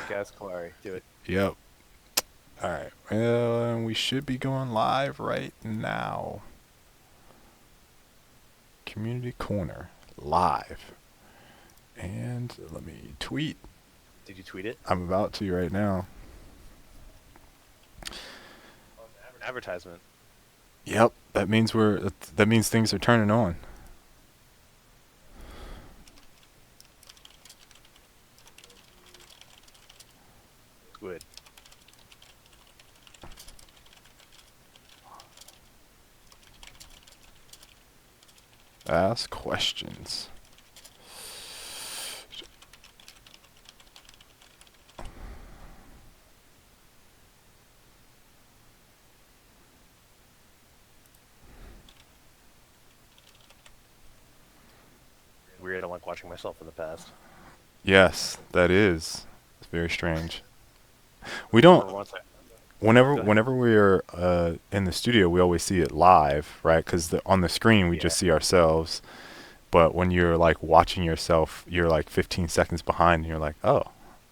Gas Clary, do it. Yep. All right. Well, we should be going live right now. Community Corner live. And let me tweet. Did you tweet it? I'm about to right now. Advertisement. Yep. That means things are turning on. Good. Ask questions. Weird. I don't like watching myself in the past. Yes, that is. It's very strange. We I don't. remember once I. Whenever Go ahead. whenever we're in the studio, we always see it live, right? Because on the screen we Yeah. just see ourselves. But when you're like watching yourself, you're like 15 seconds behind, and you're like, oh,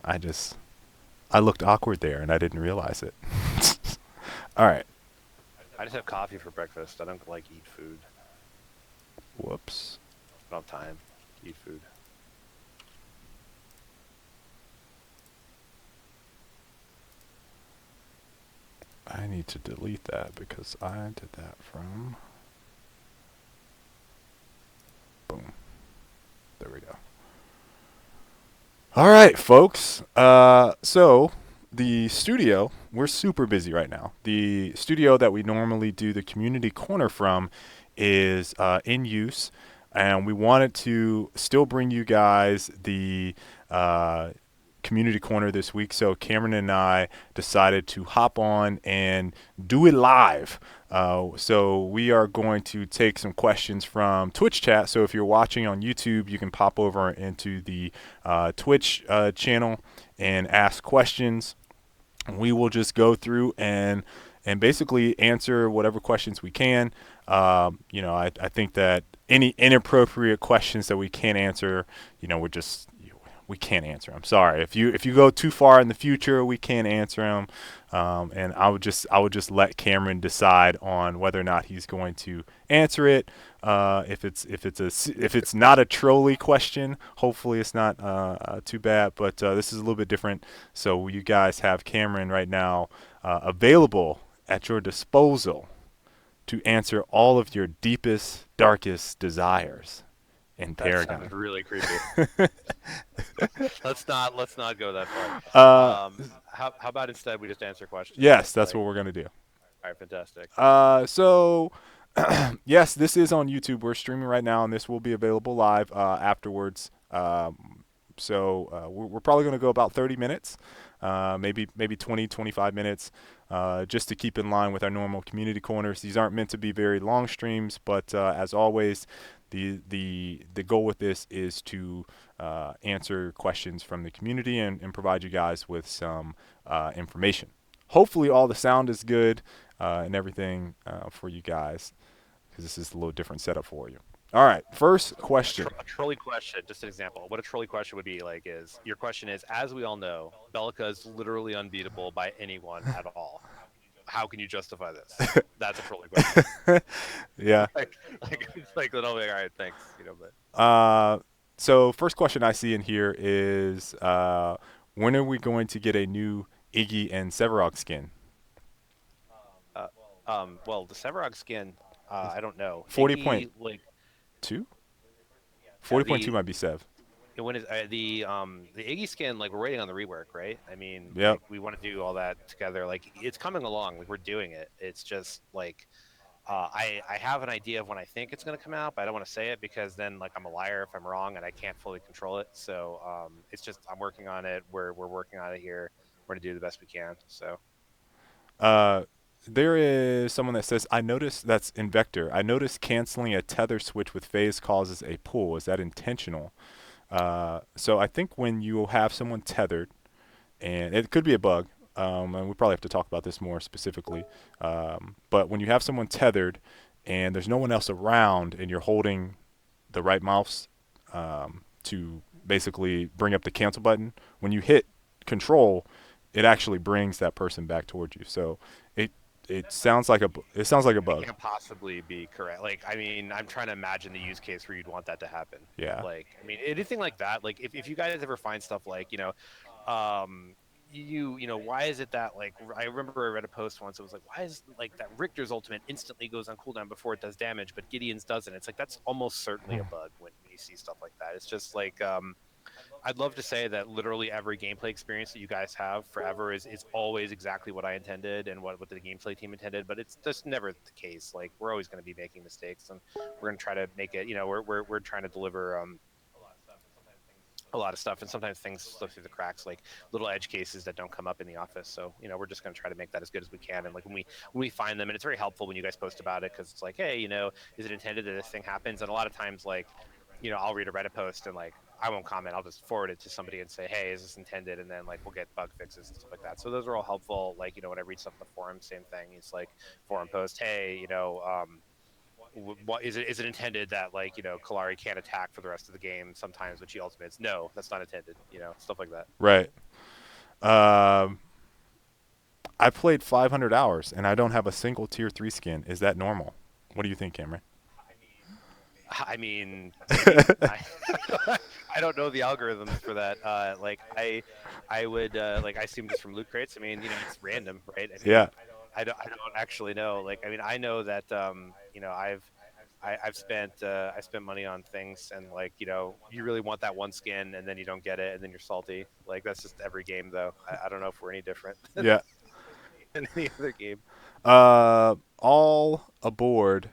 I looked awkward there, and I didn't realize it. All right. I just have coffee for breakfast. I don't like eat food. Whoops. I don't have time to eat food. I need to delete that because I did that from. Boom. There we go. All right, folks. So the studio, we're super busy right now. The studio that we normally do the community corner from is in use, and we wanted to still bring you guys the community corner this week. So Cameron and I decided to hop on and do it live. So we are going to take some questions from Twitch chat. So if you're watching on YouTube, you can pop over into the Twitch channel and ask questions. We will just go through and basically answer whatever questions we can. I think that any inappropriate questions that we can't answer, we can't answer them. Sorry, if you go too far in the future, we can't answer them. And I would just let Cameron decide on whether or not he's going to answer it. If it's not a trolley question, hopefully it's not too bad. But this is a little bit different. So you guys have Cameron right now available at your disposal to answer all of your deepest, darkest desires in That sounded Paragon. really creepy. Let's not go that far. uh, How about instead we just answer questions? yes, that's Like, what we're gonna do. all right, fantastic. So yes, this is on YouTube. We're streaming right now, and this will be available live afterwards. So we're probably going to go about 30 minutes, maybe 20, 25 minutes, just to keep in line with our normal community corners. These aren't meant to be very long streams, but as always, the goal with this is to answer questions from the community and provide you guys with some information. Hopefully, all the sound is good and everything for you guys, because this is a little different setup for you. All right, first question. A trolley question, just an example. What a trolley question would be like is your question is, as we all know, Bellica is literally unbeatable by anyone at all. How can you justify this? That's a trolley question. Yeah. Like all right, thanks. But Uh, so first question I see in here is when are we going to get a new Iggy and Severog skin? uh, well, the Sevarog skin, I don't know. Forty point Iggy, like, two. yeah, 40.2 might be Sev. when is the Iggy skin, like we're waiting on the rework, right? I mean, Yep. like we want to do all that together. Like it's coming along. Like we're doing it. It's just like I have an idea of when I think it's going to come out, but I don't want to say it because then like I'm a liar if I'm wrong and I can't fully control it. So it's just I'm working on it. We're working on it here. We're going to do the best we can. So Uh, there is someone that says, I noticed that's in Vector. I noticed canceling a tether switch with phase causes a pull. Is that intentional? So I think when you have someone tethered, and it could be a bug, and we probably have to talk about this more specifically. But when you have someone tethered and there's no one else around, and you're holding the right mouse to basically bring up the cancel button, when you hit control, it actually brings that person back towards you. So it it sounds like a It bug. can't possibly be correct. Like, I mean, I'm trying to imagine the use case where you'd want that to happen. Yeah. Like, I mean, anything like that. Like, if you guys ever find stuff like, um, why is it that like I remember I read a post once. It was like, why is like that Richter's ultimate instantly goes on cooldown before it does damage, but Gideon's doesn't? It's like that's almost certainly a bug when you see stuff like that. It's just like I'd love to say that literally every gameplay experience that you guys have forever is always exactly what I intended and what the gameplay team intended, but it's just never the case. Like we're always going to be making mistakes, and we're going to try to make it. We're trying to deliver a lot of stuff, and sometimes things slip through the cracks, like little edge cases that don't come up in the office. So we're just going to try to make that as good as we can. And like when we find them, and it's very helpful when you guys post about it because it's like, hey, is it intended that this thing happens? And a lot of times, like I'll read a Reddit post and like I won't comment. I'll just forward it to somebody and say, hey, is this intended? And then like we'll get bug fixes and stuff like that. So those are all helpful. Like when I read stuff in the forum, same thing. It's like forum post, hey, what is it intended that like Kalari can't attack for the rest of the game sometimes when she ultimates? No, that's not intended. Stuff like that. Right. Um, I played 500 hours and I don't have a single tier 3 skin. Is that normal? What do you think, Cameron? I mean, maybe. I don't know the algorithms for that. I would like I assume just from loot crates. I mean, it's random, right? I mean, Yeah. I don't actually know. Like, I mean, I know that I've spent money on things, and like you really want that one skin, and then you don't get it, and then you're salty. Like that's just every game, though. I don't know if we're any different than Yeah. any other game. All aboard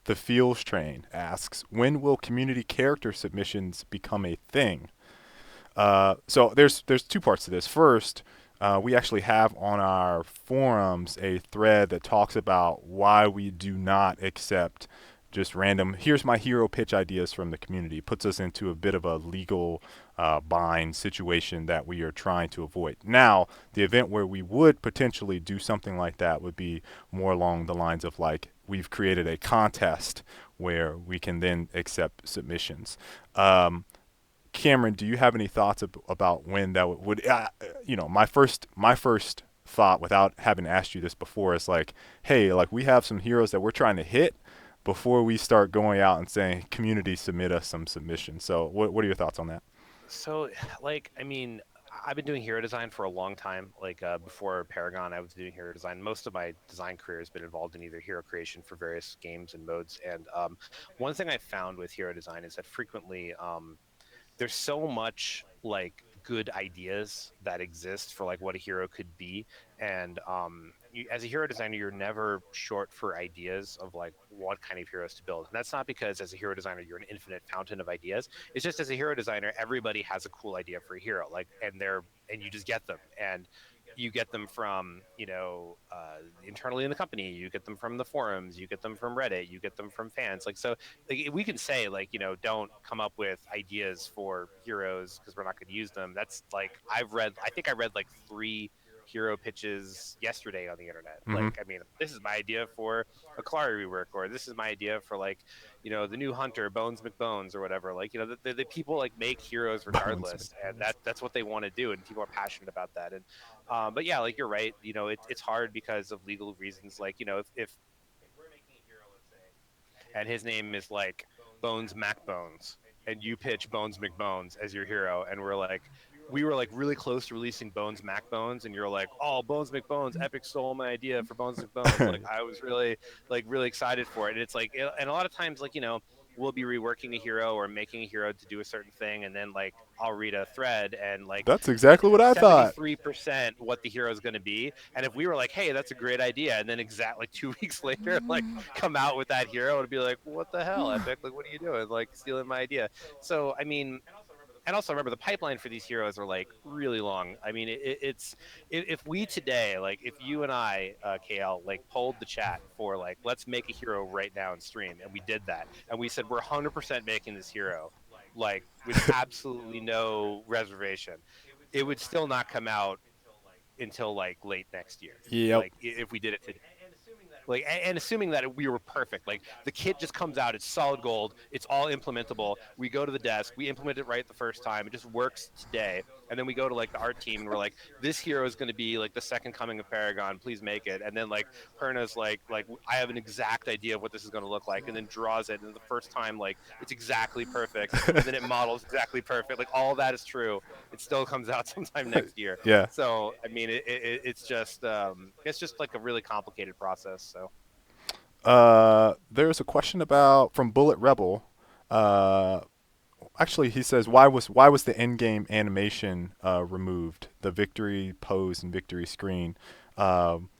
the Feels train asks, when will community character submissions become a thing? So there's two parts to this. First, we actually have on our forums a thread that talks about why we do not accept just random. Here's my hero pitch ideas from the community. It puts us into a bit of a legal bind situation that we are trying to avoid. Now, the event where we would potentially do something like that would be more along the lines of like we've created a contest where we can then accept submissions. Cameron, do you have any thoughts about when that would my first thought without having asked you this before is like, hey, like we have some heroes that we're trying to hit before we start going out and saying, community, submit us some submissions. So what are your thoughts on that? So, like, I mean, I've been doing hero design for a long time. Like before Paragon, I was doing hero design. Most of my design career has been involved in either hero creation for various games and modes. And one thing I found with hero design is that frequently there's so much like good ideas that exist for like what a hero could be, and as a hero designer you're never short for ideas of like what kind of heroes to build. And that's not because as a hero designer you're an infinite fountain of ideas. It's just as a hero designer everybody has a cool idea for a hero, like, and you just get them, and you get them from internally in the company, you get them from the forums, you get them from Reddit, you get them from fans. Like, so like we can say like don't come up with ideas for heroes because we're not going to use them. That's like I think I read like 3 hero pitches yesterday on the internet. Mm-hmm. Like, I mean, this is my idea for a Clary rework, or this is my idea for like the new hunter Bones McBones or whatever. Like, the people like make heroes regardless, and that's what they want to do, and people are passionate about that. And but yeah, like you're right, it's hard because of legal reasons. Like, if we're making a hero, let's say, and his name is like Bones MacBones, and you pitch Bones McBones as your hero, and we were like really close to releasing Bones MacBones, and you're like, oh, Bones McBones, Epic stole my idea for Bones McBones. Like, I was really excited for it. And it's like, and a lot of times, like, we'll be reworking a hero or making a hero to do a certain thing, and then like I'll read a thread and like That's exactly what I thought. 73% what the hero is going to be. And if we were like, hey, that's a great idea, and then exactly 2 weeks later like come out with that hero, and be like, what the hell, Epic, like what are you doing, like stealing my idea? So I mean, and also remember the pipeline for these heroes are like really long. I mean, it's if we today, like if you and I, KL, like polled the chat for like let's make a hero right now in stream, and we did that, and we said we're 100% making this hero, like with absolutely no reservation, it would still not come out until like late next year. Yep. Like if we did it today. Like, and assuming that we were perfect, like the kit just comes out, it's solid gold, it's all implementable. We go to the desk, we implement it right the first time, it just works today. And then we go to like the art team and we're like, this hero is going to be like the second coming of Paragon. Please make it. And then like Perna's like I have an exact idea of what this is going to look like, and then draws it. And the first time, like it's exactly perfect, and then it models exactly perfect. Like all that is true. It still comes out sometime next year. Yeah. So I mean, it's just like a really complicated process. So There's a question about from Bullet Rebel. Uh, Actually, he says why was the end game animation removed? The victory pose and victory screen. Um,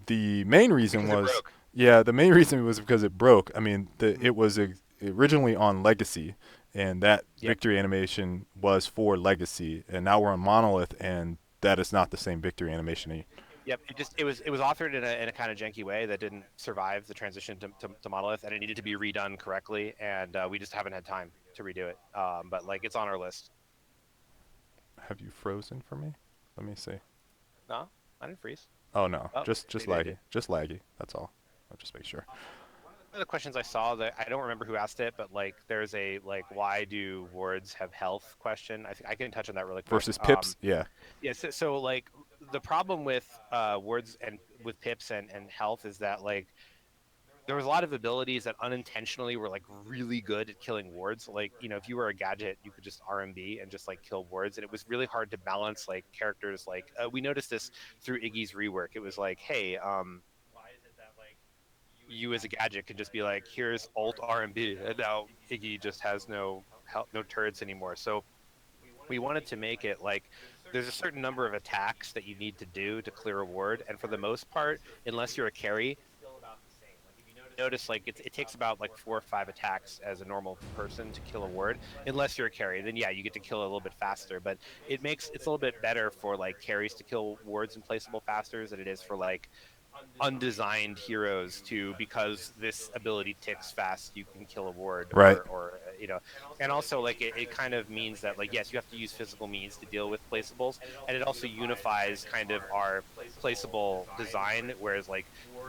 the main reason because it was broke. yeah, the main reason was because it broke. I mean, it was originally on Legacy, and that Yep. victory animation was for Legacy, and now we're on Monolith, and that is not the same victory animation. Yep, it was authored in a kind of janky way that didn't survive the transition to Monolith, and it needed to be redone correctly, and we just haven't had time to redo it. But like it's on our list. Have you frozen for me? Let me see. No, I didn't freeze. Oh no, Oh, just maybe I did. laggy, just laggy. That's all. I'll just make sure. One of the questions I saw that I don't remember who asked it, but like there's a like why do wards have health question. I think I can touch on that really quick. Versus Pips, yeah, Yeah, so like the problem with wards and with pips and health is that like there was a lot of abilities that unintentionally were like really good at killing wards. Like, if you were a gadget, you could just RMB and just like kill wards. And it was really hard to balance like characters. Like, we noticed this through Iggy's rework. It was like, hey, why is it that like you as a gadget can just be like, here's alt RMB, and now Iggy just has no turrets anymore. So we wanted to make it like there's a certain number of attacks that you need to do to clear a ward, and for the most part, unless you're a carry, still about the same. Like if you notice, like it takes about like 4 or 5 attacks as a normal person to kill a ward, unless you're a carry. Then yeah, you get to kill it a little bit faster, but it's a little bit better for like carries to kill wards and placeable faster than it is for like undesigned heroes to, because this ability ticks fast, you can kill a ward right. or and also like it kind of means that like yes, you have to use physical means to deal with placeables, and it also unifies kind of our placeable design, whereas like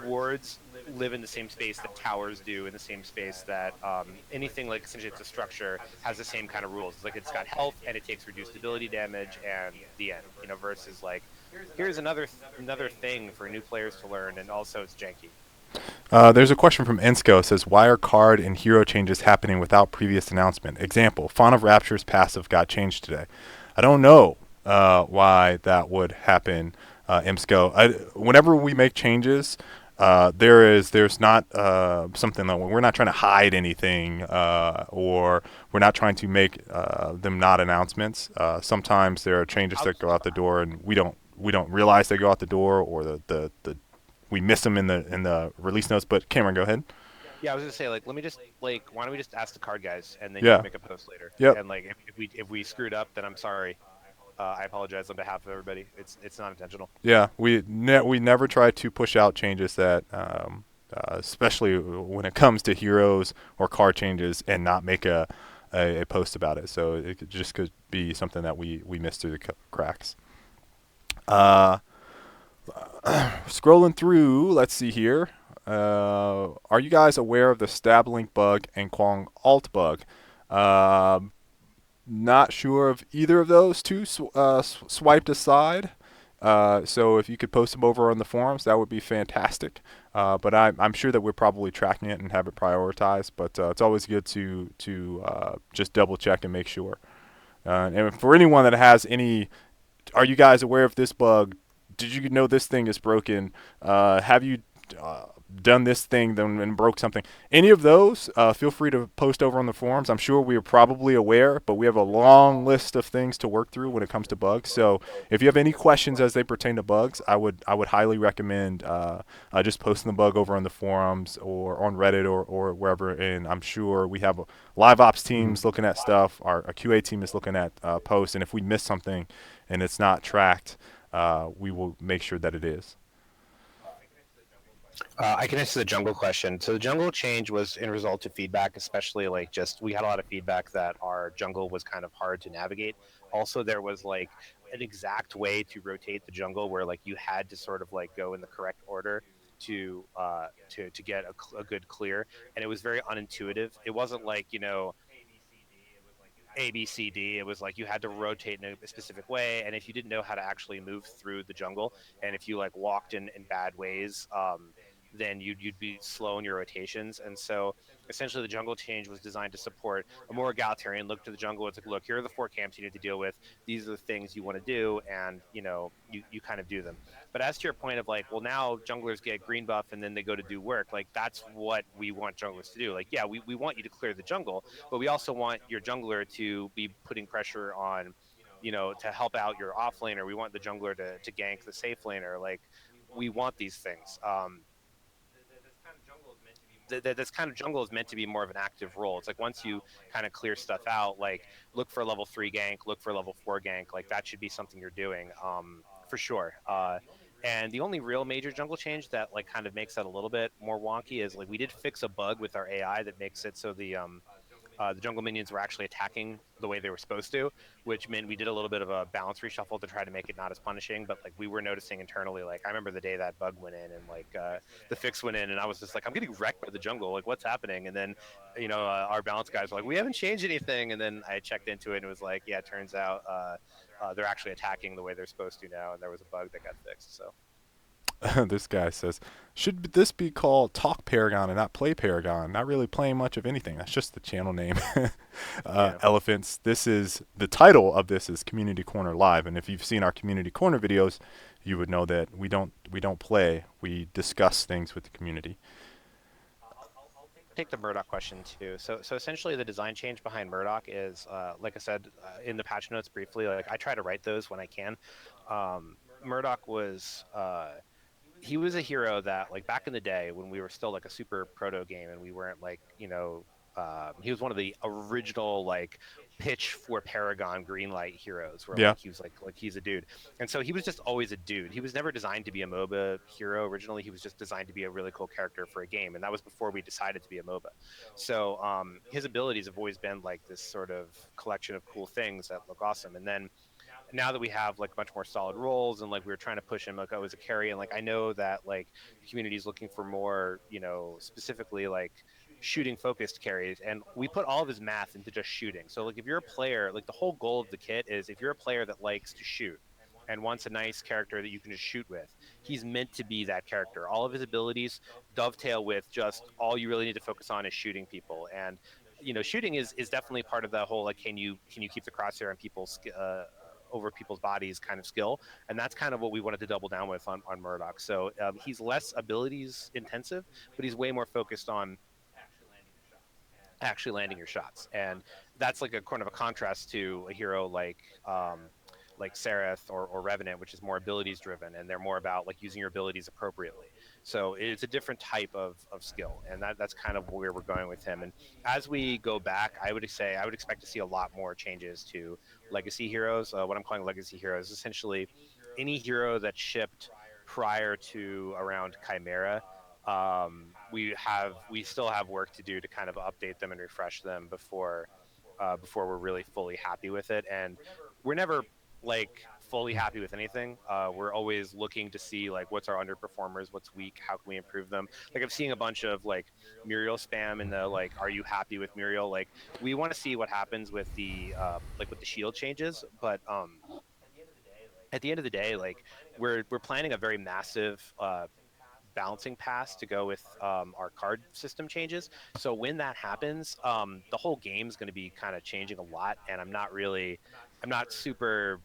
wards live in the same space that towers do, in the same space that anything like essentially it's a structure has the same kind of rules. It's like it's got health and it takes reduced ability damage and the end, versus like here's another thing for new players to learn, and also it's janky. There's a question from Ensko. It says, why are card and hero changes happening without previous announcement? Example, Font of Rapture's passive got changed today. I don't know why that would happen, Emsco. Whenever we make changes, there's not something that we're not trying to hide anything, or we're not trying to make them not announcements. Sometimes there are changes that go out the door, and we don't realize they go out the door, or the we miss them in the release notes. But Cameron, go ahead. Yeah, I was gonna say like let me just like why don't we just ask the card guys, and then you Yeah. can make a post later. Yep. And like if we screwed up, then I'm sorry. I apologize on behalf of everybody. It's not intentional. Yeah. We never try to push out changes that, especially when it comes to heroes or card changes, and not make a post about it. So just could be something that we missed through the cracks. Uh, Scrolling through, let's see here. Are you guys aware of the stab link bug and Kwong alt bug? Not sure of either of those two swiped aside. So if you could post them over on the forums, that would be fantastic. But I'm sure that we're probably tracking it and have it prioritized. But it's always good to just double check and make sure. And for anyone that has any, are you guys aware of this bug? Did you know this thing is broken? Have you done this thing then and broke something? Any of those, feel free to post over on the forums. I'm sure we are probably aware, but we have a long list of things to work through when it comes to bugs. So if you have any questions as they pertain to bugs, I would highly recommend just posting the bug over on the forums or on Reddit or wherever. And I'm sure we have live ops teams looking at stuff. Our QA team is looking at posts, and if we miss something and it's not tracked, we will make sure that it is. I can answer the jungle question. So the jungle change was in result to feedback, especially like just we had a lot of feedback that our jungle was kind of hard to navigate. Also, there was like an exact way to rotate the jungle where like you had to sort of like go in the correct order to get a good clear, and it was very unintuitive. It wasn't like A, B, C, D. It was like you had to rotate in a specific way, and if you didn't know how to actually move through the jungle, and if you like walked in bad ways, then you'd be slow in your rotations. And so essentially, the jungle change was designed to support a more egalitarian look to the jungle. It's like, look, here are the 4 camps you need to deal with. These are the things you want to do, and you kind of do them. But as to your point of like, well, now junglers get green buff and then they go to do work. Like that's what we want junglers to do. Like, yeah, we want you to clear the jungle, but we also want your jungler to be putting pressure on, to help out your off laner. We want the jungler to gank the safe laner. Like, we want these things. This kind of jungle is meant to be more of an active role. It's like once you kind of clear stuff out, like look for level 3 gank, look for level 4 gank. Like that should be something you're doing, for sure. And the only real major jungle change that like kind of makes that a little bit more wonky is like we did fix a bug with our AI that makes it so the jungle minions were actually attacking the way they were supposed to, which meant we did a little bit of a balance reshuffle to try to make it not as punishing. But like we were noticing internally, like I remember the day that bug went in and like the fix went in, and I was just like, I'm getting wrecked by the jungle. Like what's happening? And then our balance guys were like, we haven't changed anything. And then I checked into it and it was like, yeah, it turns out they're actually attacking the way they're supposed to now, and there was a bug that got fixed. So This guy says, should this be called Talk Paragon and not Play Paragon? Not really playing much of anything. That's just the channel name. yeah. Elephants. This is the title of this is Community Corner Live, and if you've seen our Community Corner videos, you would know that we don't play. We discuss things with the community. Take the Murdoch question too. So essentially, the design change behind Murdoch is, like I said in the patch notes briefly. Like I try to write those when I can. Murdoch was he was a hero that like back in the day when we were still like a super proto game and we weren't like he was one of the original like pitch for Paragon green light heroes where Yeah. like he was like he's a dude. And so he was just always a dude. He was never designed to be a MOBA hero originally. He was just designed to be a really cool character for a game, and that was before we decided to be a MOBA. So his abilities have always been like this sort of collection of cool things that look awesome. And then now that we have like much more solid roles and like we were trying to push him like I was a carry, and like I know that like the community is looking for more, specifically like shooting focused carries, and we put all of his math into just shooting. So like if you're a player, like the whole goal of the kit is if you're a player that likes to shoot and wants a nice character that you can just shoot with, he's meant to be that character. All of his abilities dovetail with just all you really need to focus on is shooting people. And shooting is definitely part of the whole like can you keep the crosshair on people's over people's bodies kind of skill, and that's kind of what we wanted to double down with on Murdoch. So he's less abilities intensive, but he's way more focused on actually landing your shots, and that's like a kind of a contrast to a hero like Seraph or Revenant, which is more abilities driven, and they're more about like using your abilities appropriately. So it's a different type of skill, and that's kind of where we're going with him. And as we go back, I would expect to see a lot more changes to legacy heroes. What I'm calling legacy heroes, essentially any hero that's shipped prior to around Chimera. We still have work to do to kind of update them and refresh them before we're really fully happy with it. And we're never like fully happy with anything. We're always looking to see like what's our underperformers, what's weak, how can we improve them. Like I'm seeing a bunch of like Muriel spam in the like, are you happy with Muriel? Like we want to see what happens with the with the shield changes, but at the end of the day, like we're planning a very massive balancing pass to go with our card system changes. So when that happens, the whole game is going to be kind of changing a lot, and I'm not super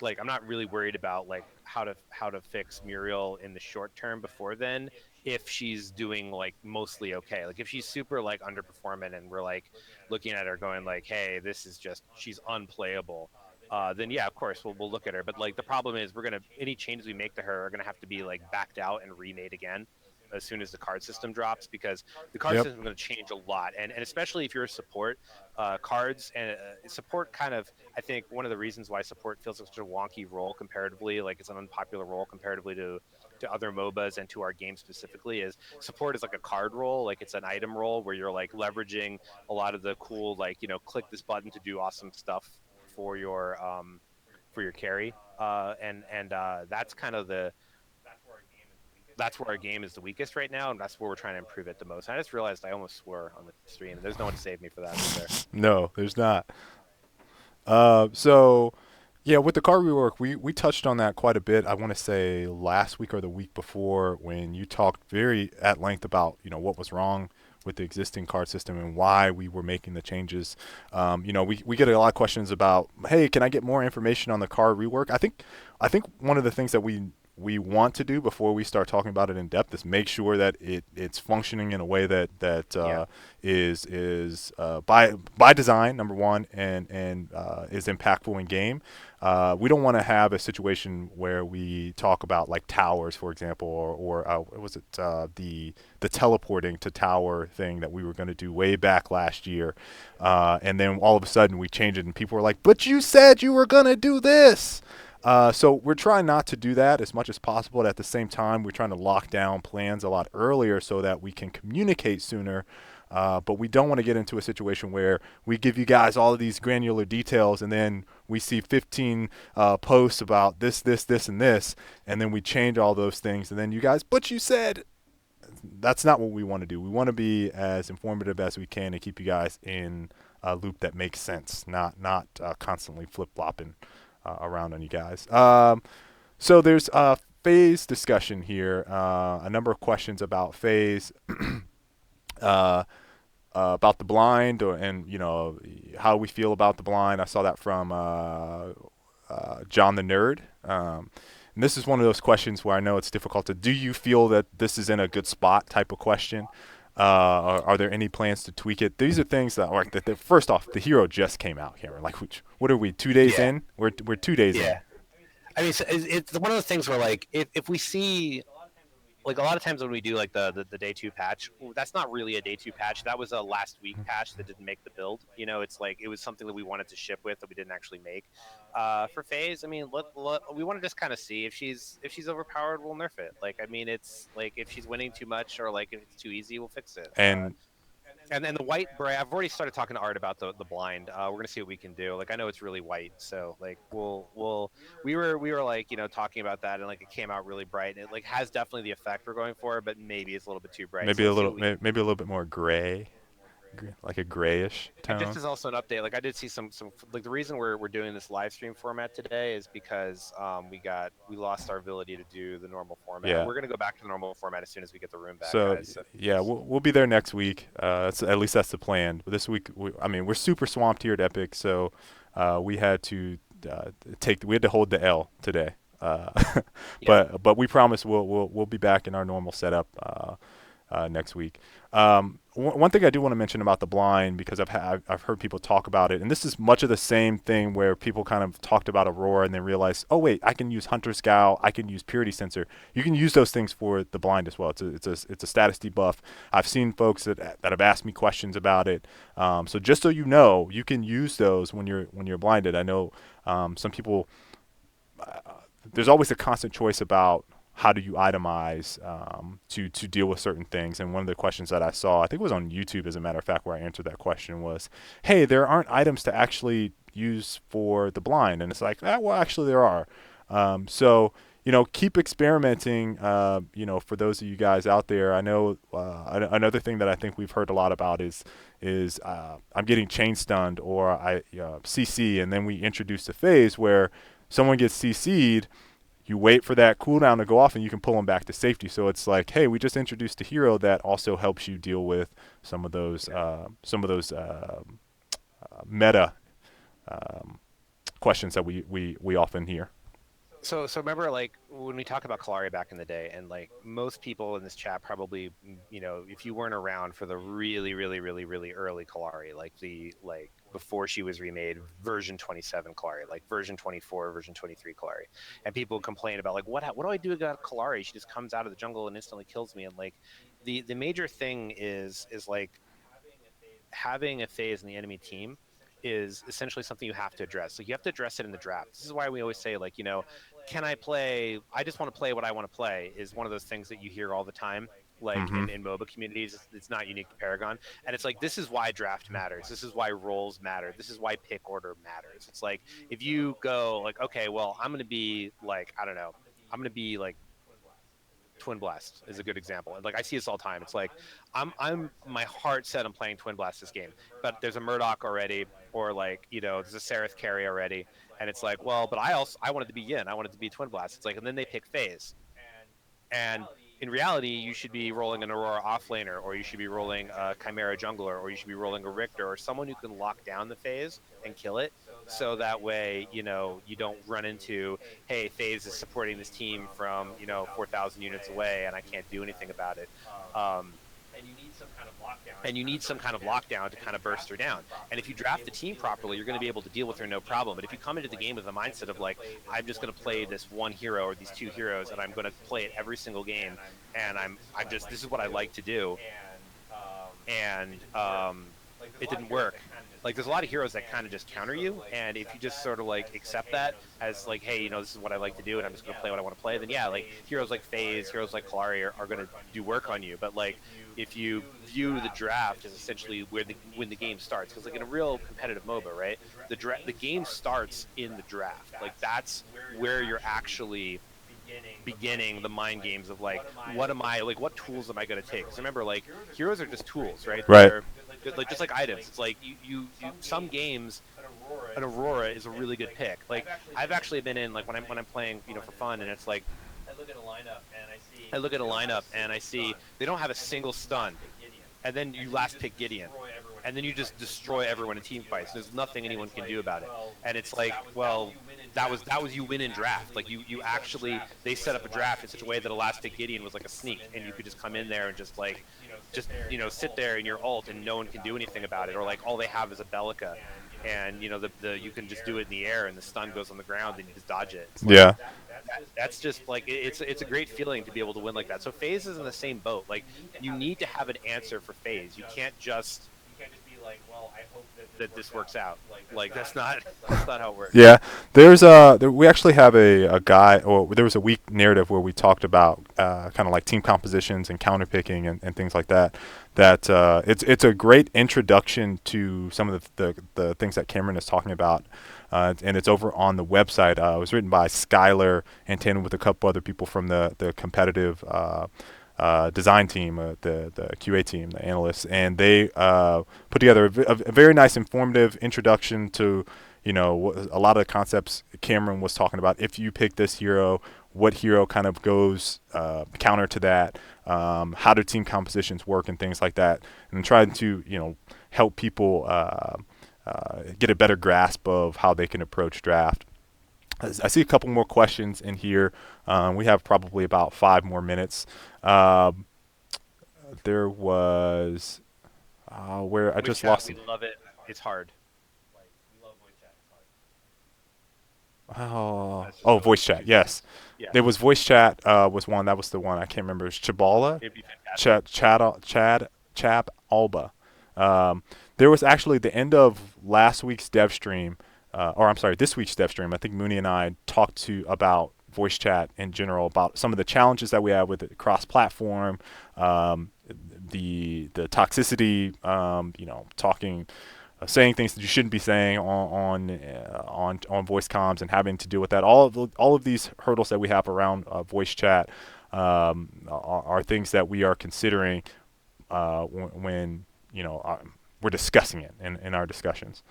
I'm not really worried about like how to fix Muriel in the short term before then if she's doing like mostly okay. Like if she's super like underperforming and we're like looking at her going like, hey, this is just she's unplayable. Then yeah, of course we'll look at her. But like the problem is any changes we make to her are gonna have to be like backed out and remade again as soon as the card system drops, because the card Yep. system is going to change a lot, and especially if you're a support, cards and support kind of, I think one of the reasons why support feels like such a wonky role comparatively, like it's an unpopular role comparatively to other MOBAs and to our game specifically, is support is like a card role, like it's an item role where you're like leveraging a lot of the cool like click this button to do awesome stuff for your carry, and that's where our game is the weakest right now, and that's where we're trying to improve it the most. And I just realized I almost swore on the stream, and there's no one to save me for that, is there? No, there's not. So yeah, with the car rework, we touched on that quite a bit. I want to say last week or the week before when you talked very at length about what was wrong with the existing card system and why we were making the changes. We get a lot of questions about, hey, can I get more information on the car rework? I think one of the things that we want to do before we start talking about it in depth is make sure that it's functioning in a way that Yeah. is by design, number one, and is impactful in game. We don't want to have a situation where we talk about like towers, for example, or what was it the teleporting to tower thing that we were going to do way back last year, and then all of a sudden we change it, and people were like, "But you said you were going to do this." So we're trying not to do that as much as possible. But at the same time, we're trying to lock down plans a lot earlier so that we can communicate sooner. But we don't want to get into a situation where we give you guys all of these granular details and then we see 15 posts about this, and this, and then we change all those things. And then you guys, but you said that's not what we want to do. We want to be as informative as we can and keep you guys in a loop that makes sense, not constantly flip flopping around on you guys. So there's phase discussion here. A number of questions about phase. uh, about the blind, and how we feel about the blind. I saw that from John the Nerd. And this is one of those questions where I know it's difficult to. Do you feel that this is in a good spot? Type of question. Are there any plans to tweak it? These are things that, like, first off, the hero just came out, Cameron. Like, what are we? 2 days Yeah. in? We're 2 days in. Yeah. I mean, it's one of those things where like if we see like a lot of times when we do like the day two patch, that's not really a day two patch. That was a last week patch that didn't make the build. It's like it was something that we wanted to ship with that we didn't actually make. For phase, I mean, we want to just kind of see if she's overpowered, we'll nerf it. Like, I mean, it's like if she's winning too much or like if it's too easy, we'll fix it. And And then the white bray, I've already started talking to Art about the blind. We're gonna see what we can do. Like, I know it's really white, so like we were like talking about that, and like it came out really bright, and it like has definitely the effect we're going for, but maybe it's a little bit too bright. So maybe a let's see little, what we can do. maybe a little bit more gray, like a grayish And just tone. as also an update, like I did see some like the reason we're doing this live stream format today is because we lost our ability to do the normal format. Yeah. We're gonna go back to the normal format as soon as we get the room back, So guys. So yeah, we'll be there next week. At least that's the plan. But this week, I mean, we're super swamped here at Epic, so we had to we had to hold the L today. yeah. But we promise we'll be back in our normal setup next week. One thing I do want to mention about the blind, because I've heard people talk about it, and this is much of the same thing where people kind of talked about Aurora and then realized, oh wait, I can use Hunter Scout, I can use Purity Sensor. You can use those things for the blind as well. It's a status debuff. I've seen folks that have asked me questions about it. So just so you know, you can use those when you're blinded. I know some people. There's always a constant choice about how do you itemize to deal with certain things. And one of the questions that I saw, I think it was on YouTube, as a matter of fact, where I answered that question was, hey, there aren't items to actually use for the blind. And it's like, well, actually there are. So, keep experimenting, for those of you guys out there. I know another thing that I think we've heard a lot about is I'm getting chain stunned, or I CC, and then we introduce a phase where someone gets CC'd, you wait for that cooldown to go off and you can pull them back to safety. So it's like, hey, we just introduced a hero that also helps you deal with some of those meta questions that we often hear. So remember, like when we talk about Kalari back in the day, and like most people in this chat probably, if you weren't around for the really, really, really, really early Kalari, like before she was remade, version 27 Kalari, like version 24, version 23 Kalari, and people complain about like what do I do about Kalari? She just comes out of the jungle and instantly kills me, and like the major thing is like having a phase in the enemy team is essentially something you have to address. Like you have to address it in the draft. This is why we always say, like, can I play? I just want to play what I want to play is one of those things that you hear all the time. Like Mm-hmm. in MOBA communities, it's not unique to Paragon, and it's like this is why draft matters. This is why roles matter. This is why pick order matters. It's like if you go like, okay, well, I'm going to be like, I don't know, I'm going to be like Twin Blast is a good example. And like I see this all the time. It's like I'm my heart set on playing Twin Blast this game, but there's a Murdoch already. or like there's a Seraph carry already, and it's like, well, but I wanted to be Yin, I wanted to be Twin Blast. It's like, and then they pick phase, and in reality, you should be rolling an Aurora offlaner, or you should be rolling a Chimera jungler, or you should be rolling a Richter, or someone who can lock down the phase and kill it. So that way, you don't run into, hey, phase is supporting this team from 4,000 units away, and I can't do anything about it. Um, and you need some kind of lockdown to kind of burst her down. And if you draft the team properly, you're going to be able to deal with her no problem. But if you come into the game with the mindset of like, I'm just going to play this one hero or these two heroes, and I'm going to play it every single game, and I'm just this is what I like to do, and it didn't work. Like there's a lot of heroes that kind of just counter you, and if you just sort of like accept that as like, hey, this is what I like to do, and I'm just going to play what I want to play, then yeah, like heroes like FaZe, heroes like Kalari are going to do work on you. But like if you view the draft as essentially when the game starts, because like in a real competitive MOBA, right, the game starts in the draft. Like that's where you're actually beginning the mind games of like, what tools am I going to take? Because remember, like heroes are just tools, right? Right. They're like just like items. It's like you some games an Aurora is a really good pick. Like I've actually been in like when I'm playing for fun, and it's like I look at a lineup and I see they don't have a single stun, and then you last pick Gideon, and then you just destroy everyone in team fights. There's nothing anyone can do about it, and it's like, well, that was you win in draft. Like you actually they set up a draft in such a way that a last pick Gideon was like a sneak, and you could just come in there and just sit there in your ult, and no one can do anything about it, or like all they have is a Bellica. And the you can just do it in the air, and the stun goes on the ground, and you just dodge it. It's like, Yeah. that's just like it's a great feeling to be able to win like that. So FaZe is in the same boat. Like you need to have an answer for FaZe. You can't just that this works out. Like that's not how it works. Yeah, we actually have a guy, or there was a week narrative where we talked about kind of like team compositions and counter picking and things like that. That it's a great introduction to some of the things that Cameron is talking about, and it's over on the website. It was written by Skylar and tandem with a couple other people from the competitive design team, the QA team, the analysts, and they put together a very nice, informative introduction to a lot of the concepts Cameron was talking about. If you pick this hero, what hero kind of goes counter to that? How do team compositions work and things like that? And trying to help people get a better grasp of how they can approach draft. I see a couple more questions in here. We have probably about 5 more minutes. There was where I just lost. We love it. It's hard. Voice chat. Yes, Yeah, there was voice chat. Was one that was the one I can't remember. It was Chabala, it'd be fantastic. Chad Alba. There was actually the end of last week's dev stream, or I'm sorry, this week's dev stream. I think Mooney and I talked about voice chat in general, about some of the challenges that we have with it cross-platform, the toxicity, talking, saying things that you shouldn't be saying on voice comms, and having to deal with that. All of these hurdles that we have around voice chat are things that we are considering when we're discussing it in our discussions.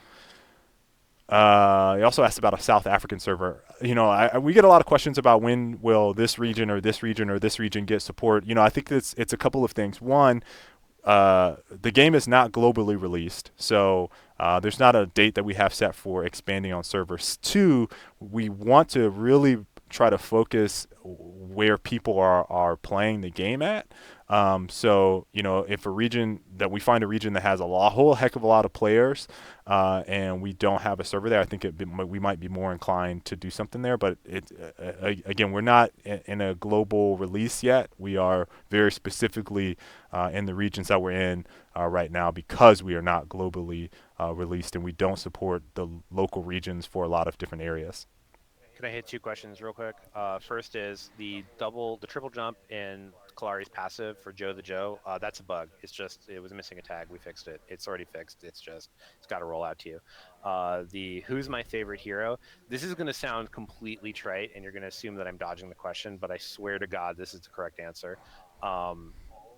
He also asked about a South African server. We get a lot of questions about when will this region or this region or this region get support. I think it's a couple of things. One, the game is not globally released, so there's not a date that we have set for expanding on servers. Two, we want to really try to focus where people are playing the game at. So if we find a region that has whole heck of a lot of players, and we don't have a server there, I think we might be more inclined to do something there. But again, we're not in a global release yet. We are very specifically in the regions that we're in right now, because we are not globally released, and we don't support the local regions for a lot of different areas. Can I hit 2 questions real quick? First is the triple jump in Kalari's passive for Joe the Joe. That's a bug. It was missing a tag. We fixed it. It's already fixed. It's got to roll out to you. The who's my favorite hero? This is going to sound completely trite, and you're going to assume that I'm dodging the question, but I swear to God, this is the correct answer. I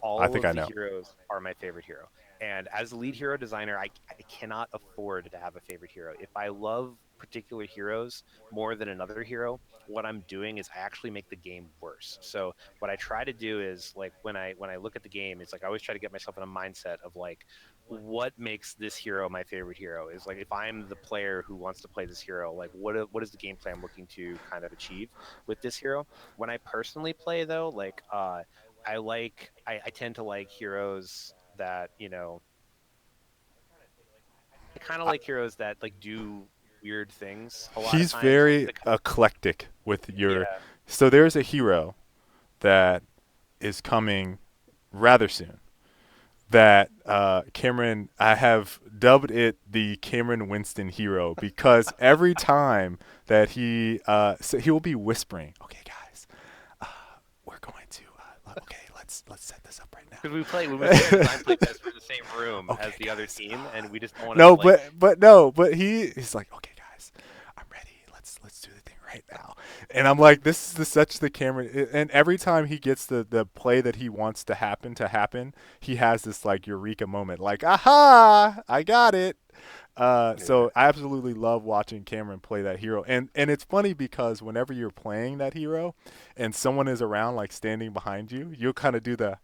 All think of I the know. heroes are my favorite hero. And as a lead hero designer, I cannot afford to have a favorite hero. If I love particular heroes more than another hero, what I'm doing is I actually make the game worse. So what I try to do is like when I look at the game, it's like I always try to get myself in a mindset of like what makes this hero my favorite hero is like if I'm the player who wants to play this hero, like what is the gameplay I'm looking to kind of achieve with this hero. When I personally play though, like I tend to like heroes that, you know, I kind of I, like heroes that like do weird things a lot of he's times. Like very the eclectic with your. yeah, So there's a hero that is coming rather soon. That Cameron, I have dubbed it the Cameron Winston hero because every time that so he will be whispering, "Okay, guys, uh, we're going to, okay, let's set this up right because we play when we play our now." design playtest, we're in the same room Okay, as the other guys. team, and we just don't want to No, like. but no, but he's like, "Okay, guys, I'm ready. Let's do the thing right now." And I'm like, "This is such the Cameron." And every time he gets the play that he wants to happen, he has this like eureka moment, like, "Aha! I got it." Yeah. So I absolutely love watching Cameron play that hero, and it's funny because whenever you're playing that hero, and someone is around like standing behind you, you'll kind of do the,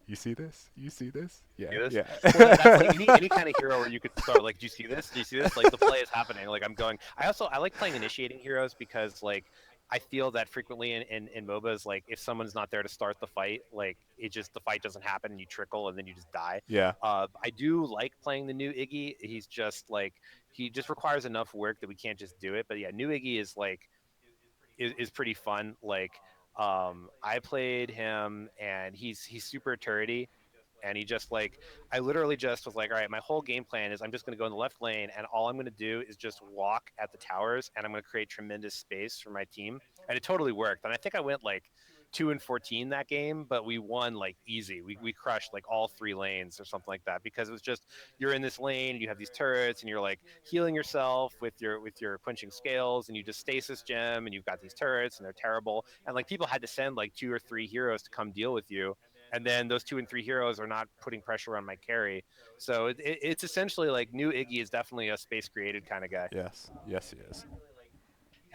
you see this? You see this? Yeah, See this? yeah. Well, that's like any kind of hero where you could start like, do you see this? Do you see this? Like the play is happening. Like I'm going. I like playing initiating heroes because like I feel that frequently in MOBAs, like if someone's not there to start the fight, like it just the fight doesn't happen and you trickle and then you just die. Yeah. I do like playing the new Iggy. He's just like he just requires enough work that we can't just do it. But yeah, new Iggy is like is pretty fun. Like I played him and he's super turrety and he just like I literally just was like, all right, my whole game plan is I'm just going to go in the left lane and all I'm going to do is just walk at the towers and I'm going to create tremendous space for my team. And it totally worked. And I think I went like 2-14 that game, but we won like easy. We crushed like all three lanes or something like that because it was just you're in this lane, you have these turrets, and you're like healing yourself with your quenching scales, and you just stasis gem, and you've got these turrets, and they're terrible. And like people had to send like 2 or 3 heroes to come deal with you, and then those 2 and 3 heroes are not putting pressure on my carry. So it's essentially like new Iggy is definitely a space created kind of guy. Yes. Yes, he is.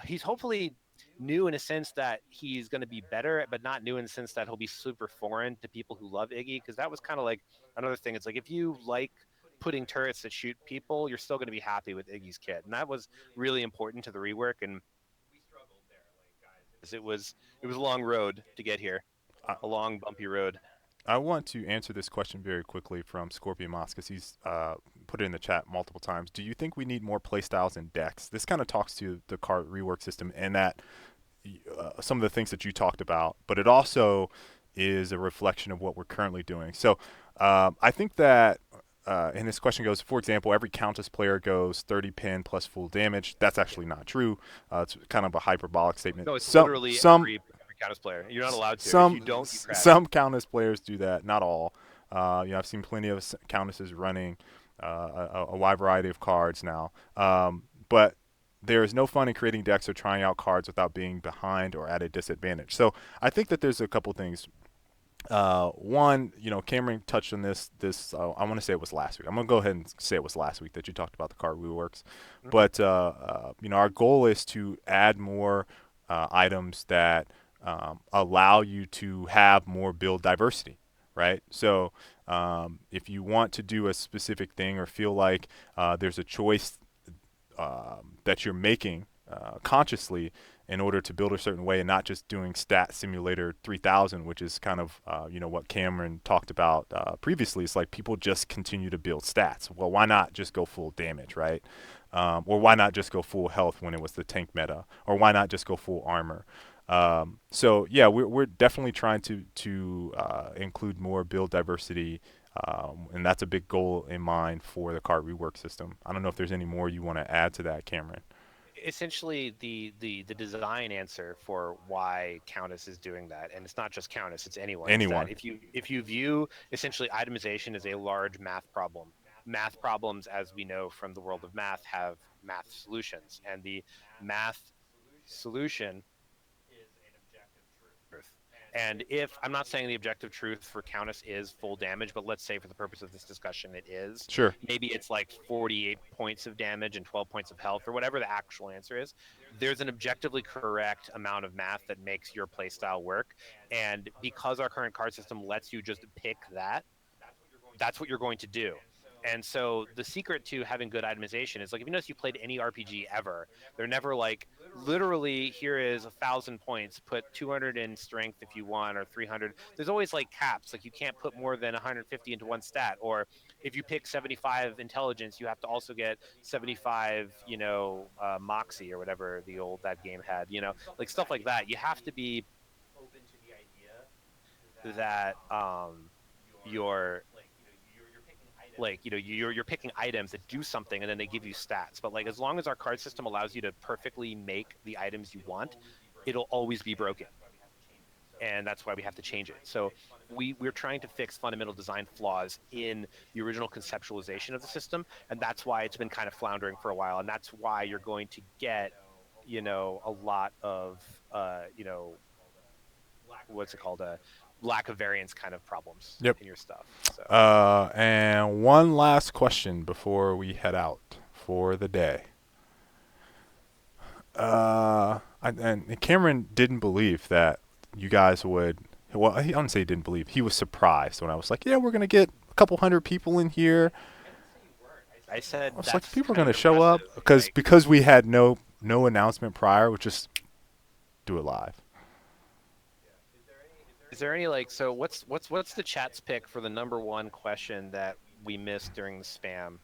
He's hopefully new in a sense that he's going to be better, but not new in the sense that he'll be super foreign to people who love Iggy. Because that was kind of like another thing. It's like if you like putting turrets that shoot people, you're still going to be happy with Iggy's kit, and that was really important to the rework. And it was a long road to get here, I, a long bumpy road. I want to answer this question very quickly from Scorpion Moss because he's put it in the chat multiple times. Do you think we need more playstyles and decks? This kind of talks to the card rework system and that some of the things that you talked about, but it also is a reflection of what we're currently doing. So I think that, and this question goes, for example, every Countess player goes 30 pin plus full damage. That's actually not true. It's kind of a hyperbolic statement. No, it's literally every Countess player. You're not allowed to. If you don't, you crash. some Countess players do that. Not all. I've seen plenty of Countesses running a wide variety of cards now. But there is no fun in creating decks or trying out cards without being behind or at a disadvantage. So I think that there's a couple things. One, Cameron touched on this. I want to say it was last week. I'm gonna go ahead and say it was last week that you talked about the card reworks. Mm-hmm. But our goal is to add more items that allow you to have more build diversity, right? So if you want to do a specific thing or feel like there's a choice that you're making consciously in order to build a certain way and not just doing stat simulator 3000, which is kind of what Cameron talked about previously. It's like people just continue to build stats. Well, why not just go full damage, right? Or why not just go full health when it was the tank meta? Or why not just go full armor? So yeah, we're definitely trying to include more build diversity, and that's a big goal in mind for the card rework system. I don't know if there's any more you want to add to that, Cameron. Essentially the design answer for why Countess is doing that, and it's not just Countess, it's anyone, is that Anyone. if you view essentially itemization as a large math problems, as we know from the world of math, have math solutions, and the math solution truth. And if I'm not saying the objective truth for Countess is full damage, but let's say for the purpose of this discussion, it is. Sure. Maybe it's like 48 points of damage and 12 points of health, or whatever the actual answer is. There's an objectively correct amount of math that makes your playstyle work. And because our current card system lets you just pick that, that's what you're going to do. And so the secret to having good itemization is like, if you notice you played any RPG ever, they're never like literally here is 1,000 points, put 200 in strength if you want, or 300. There's always like caps, like you can't put more than 150 into one stat. Or if you pick 75 intelligence, you have to also get 75, moxie or whatever the old that game had, like stuff like that. You have to be open to the idea that you're like you're picking items that do something and then they give you stats. But like as long as our card system allows you to perfectly make the items you want, it'll always be broken, and that's why we have to change it. So we're trying to fix fundamental design flaws in the original conceptualization of the system, and that's why it's been kind of floundering for a while, and that's why you're going to get a lot of what's it called, a lack of variance kind of problems Yep. in your stuff. So And one last question before we head out for the day. And Cameron didn't believe that you guys would. Well, I don't say he didn't believe. He was surprised when I was like, "Yeah, we're gonna get a couple hundred people in here." I said I was that's like, "People are kind gonna of show up impressive. because we had no announcement prior. We just do it live." Is there any like, so what's the chat's pick for the number one question that we missed during the spam?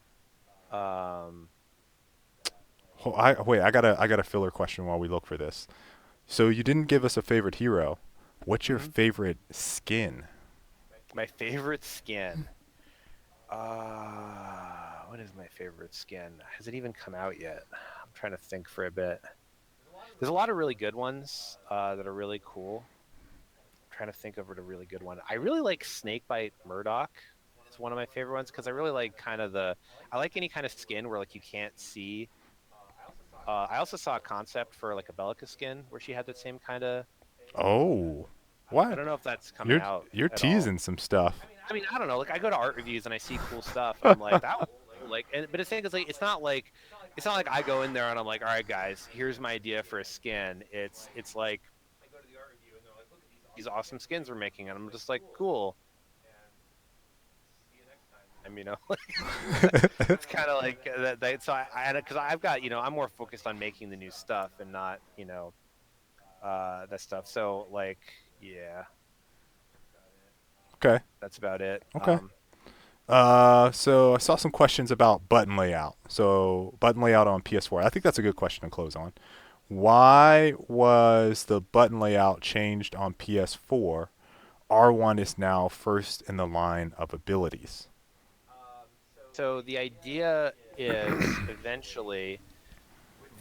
Wait. I got a filler question while we look for this. So you didn't give us a favorite hero. What's your favorite skin? My favorite skin. What is my favorite skin? Has it even come out yet? I'm trying to think for a bit. There's a lot of really good ones that are really cool. I'm trying to think of a really good one. I really like Snakebite Murdoch. It's one of my favorite ones because I really like I like any kind of skin where like you can't see. I also saw a concept for like a Bellica skin where she had the same kind of. Oh, I what? don't know if that's coming out You're at all. teasing some stuff. I mean, I don't know. Like, I go to art reviews and I see cool stuff, and I'm like, that was cool. Like, but the thing is, like, it's not like I go in there and I'm like, all right, guys, here's my idea for a skin. It's like I go to the art review and they're like, look at these awesome skins we're making, and I'm just like, cool. I mean, it's kind of like that. So because I've got, I'm more focused on making the new stuff and not, that stuff. So like, yeah, Okay. that's about it. Okay. So I saw some questions about button layout. So button layout on PS4. I think that's a good question to close on. Why was the button layout changed on PS4? R1 is now first in the line of abilities. So the idea is eventually,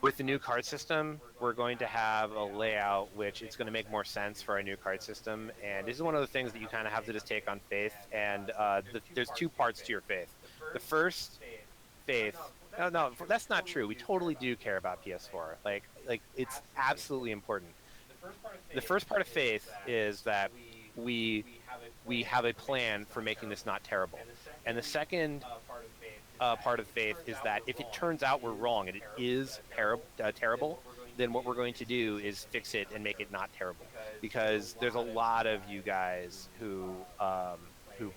with the new card system, we're going to have a layout which it's going to make more sense for our new card system. And this is one of the things that you kind of have to just take on faith. And there's two parts to your faith. The first faith. No, that's not true. We totally do care about PS4. Like it's absolutely important. The first part of faith is that we have a plan for making this not terrible. And the second part of faith is that if it turns out we're wrong and it is terrible, then what we're going to do is fix it and make it not terrible. Because there's a lot of you guys who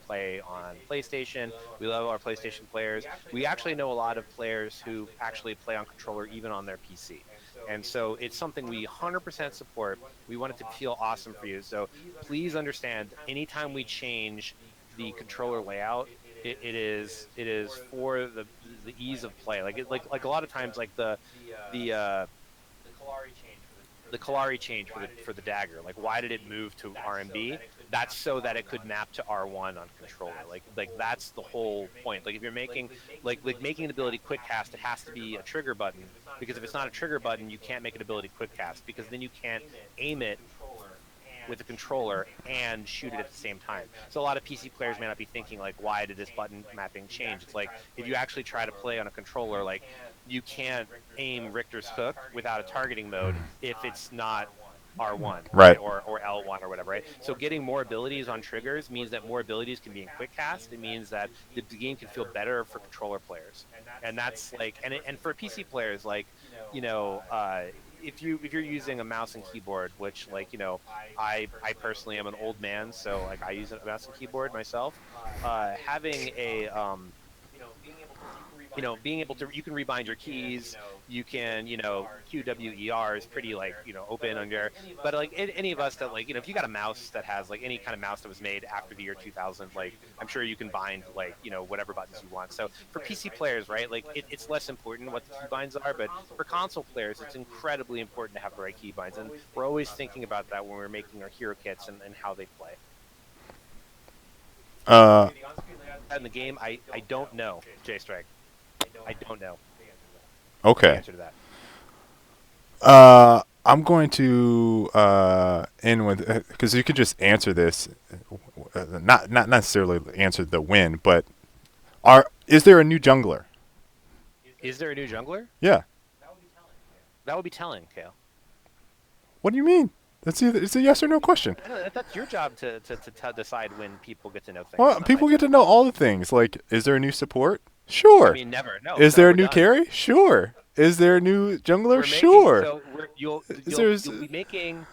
play on PlayStation. We love our PlayStation players. We actually know a lot of players who actually play on controller even on their PC. And so it's something we 100% support. We want it to feel awesome for you. So please understand, anytime we change the controller layout, it is for the ease of play. Like a lot of times, like the Kalari change for the dagger. Like, why did it move to RMB? That's so that it could map to R1 on controller. Like that's the whole point. Like if you're making like making an ability quick cast, it has to be a trigger button, because if it's not a trigger button, you can't make an ability quick cast, because then you can't aim it with the controller and shoot it at the same time. So a lot of PC players may not be thinking like, why did this button mapping change? It's like, if you actually try to play on a controller, like you can't aim Richter's hook without a targeting mode if it's not R1, right? Right. Or L1 or whatever, right? So getting more abilities on triggers means that more abilities can be in quick cast. It means that the game can feel better for controller players. And that's like and for PC players, like, you know, if you're using a mouse and keyboard, which, like, I personally am an old man, so like I use a mouse and keyboard myself. Having a being able to, you can rebind your keys, you can, QWER is pretty, like, open on your, but like any of us that, like, if you got a mouse that has like any kind of mouse that was made after the year 2000, like, I'm sure you can bind, like, whatever buttons you want. So for PC players, right, like it's less important what the keybinds are, but for console players, it's incredibly important to have the right keybinds. And we're always thinking about that when we're making our hero kits and how they play. Uh, In the game, I don't know, J Strike. I don't know the okay. answer to that. I'm going to end with, because you could just answer this, not necessarily answer the win, but is there a new jungler? Is there a new jungler? Yeah. That would be telling, Kale. What do you mean? It's a yes or no question. I know that's your job to decide when people get to know things. Well, It's not my people get job. to know all the things. Like, is there a new support? I Sure. mean, never. No, Is no, there a we're new done. carry? Sure. Is there a new jungler? We're making Sure. so we're Is there? you'll be making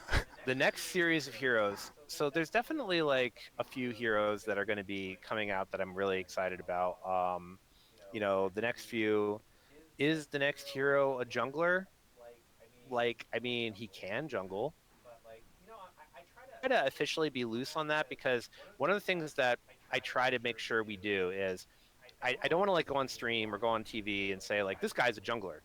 the next series of heroes. So there's definitely like a few heroes that are going to be coming out that I'm really excited about. The next few, is the next hero a jungler? Like, I mean, he can jungle. Try to officially be loose on that, because one of the things that I try to make sure we do is I don't want to like go on stream or go on TV and say like this guy's a jungler,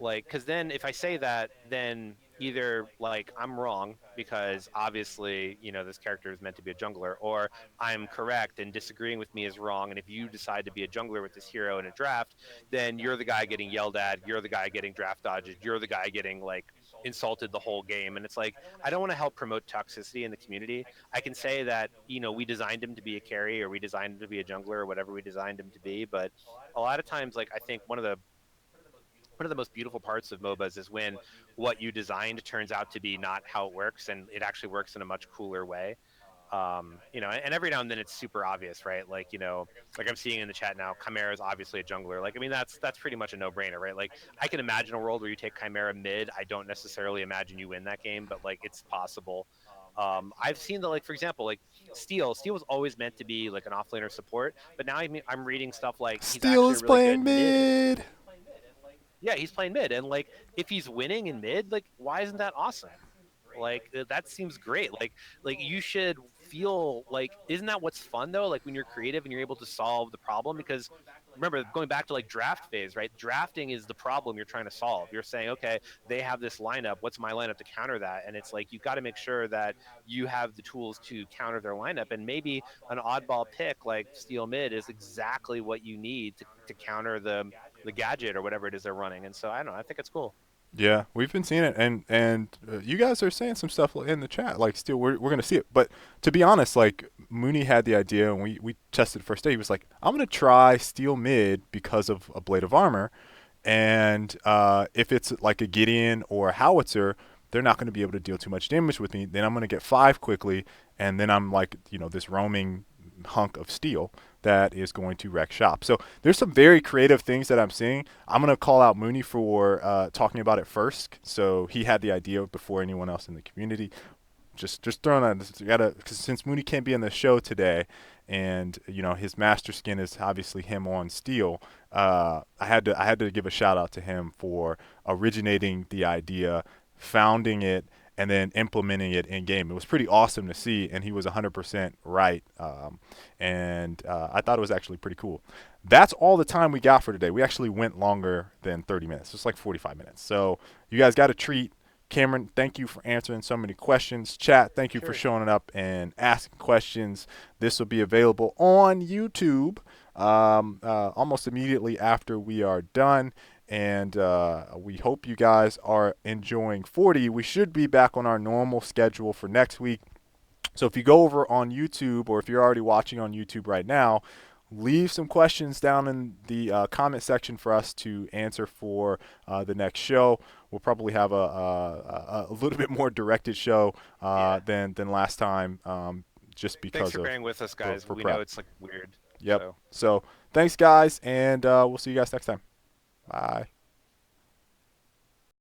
like, because then if I say that, then either like I'm wrong because obviously this character is meant to be a jungler, or I'm correct and disagreeing with me is wrong. And if you decide to be a jungler with this hero in a draft, then you're the guy getting yelled at, you're the guy getting draft dodged, you're the guy getting like insulted the whole game. And it's like I don't want to help promote toxicity in the community. I can say that we designed him to be a carry, or we designed him to be a jungler, or whatever we designed him to be, but a lot of times, like, I think one of the most beautiful parts of MOBAs is when what you designed turns out to be not how it works, and it actually works in a much cooler way. And every now and then it's super obvious, right? Like, like I'm seeing in the chat now, Chimera is obviously a jungler. Like, I mean, that's pretty much a no-brainer, right? Like, I can imagine a world where you take Chimera mid. I don't necessarily imagine you win that game, but like, it's possible. I've seen the, like, for example, like Steel. Steel was always meant to be like an offlaner support, but now I'm reading stuff like he's Steel actually a is really good playing mid. mid. Yeah, he's playing mid, and like if he's winning in mid, like why isn't that awesome? Like that seems great. Like you should feel like, isn't that what's fun though? Like when you're creative and you're able to solve the problem, because remember, going back to like draft phase, right? Drafting is the problem you're trying to solve. You're saying, okay, they have this lineup. What's my lineup to counter that? And it's like you got to make sure that you have the tools to counter their lineup. And maybe an oddball pick like Steel Mid is exactly what you need to counter the gadget or whatever it is they're running. And so I don't know. I think it's cool. Yeah, we've been seeing it, and you guys are saying some stuff in the chat. Like, still, we're gonna see it. But to be honest, like Mooney had the idea, and we tested the first day. He was like, I'm gonna try Steel Mid because of a Blade of Armor, and if it's like a Gideon or a Howitzer, they're not going to be able to deal too much damage with me. Then I'm going to get 5 quickly, and then I'm like, this roaming hunk of steel that is going to wreck shop. So there's some very creative things that I'm seeing. I'm going to call out Mooney for talking about it first. So he had the idea before anyone else in the community. Just throwing that, you gotta, cause since Mooney can't be on the show today, and his master skin is obviously him on steel. I had to give a shout out to him for originating the idea, founding it, and then implementing it in game. It was pretty awesome to see, and he was 100% right. And I thought it was actually pretty cool. That's all the time we got for today. We actually went longer than 30 minutes. It's like 45 minutes. So you guys got a treat. Cameron, thank you for answering so many questions. Chat, thank you for Sure. showing up and asking questions. This will be available on YouTube almost immediately after we are done. And we hope you guys are enjoying 40. We should be back on our normal schedule for next week. So if you go over on YouTube, or if you're already watching on YouTube right now, leave some questions down in the comment section for us to answer for the next show. We'll probably have a little bit more directed show than last time, just Thanks because for of bearing with us, guys. for We know prep. it's like weird. Yep. So. So thanks, guys, and we'll see you guys next time. Bye.